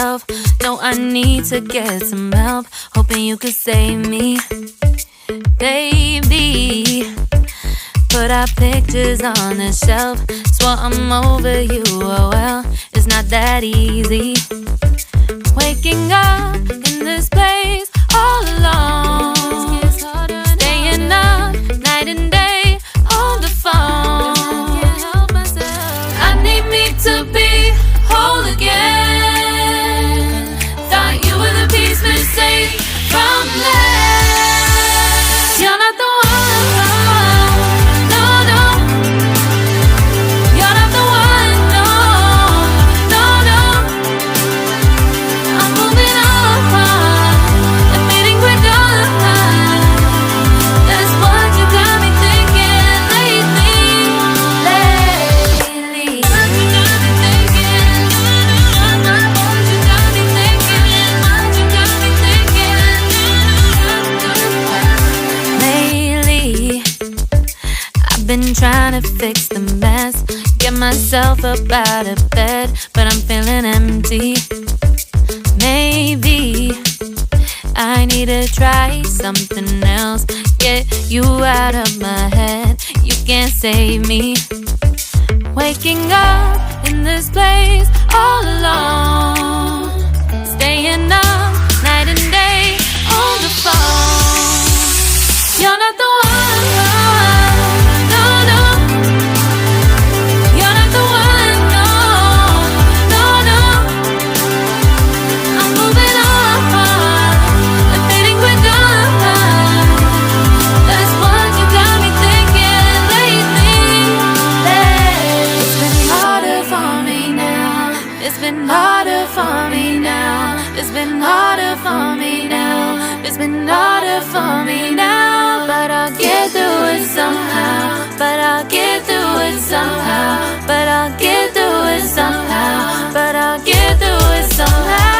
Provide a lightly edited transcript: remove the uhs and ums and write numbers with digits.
myself. No, I need to get some help. Hoping you could save me, baby. Put our pictures on the shelf. Swore I'm over you, oh well, it's not that easy. Waking up in this place all alone, staying up night and day on the phone. I need me to be whole again. Thought you were the piece missing from last. You're not the one. Been trying to fix the mess, get myself up out of bed, but I'm feeling empty. Maybe I need to try something else, get you out of my head. You can't save me. Waking up in this place all alone, staying up night and day on the phone. You're not the one. It's been harder for me now. It's been harder for me now. It's been harder for me now. But I'll get through it somehow. But I'll get through it somehow. But I'll get through it somehow. But I'll get through it somehow.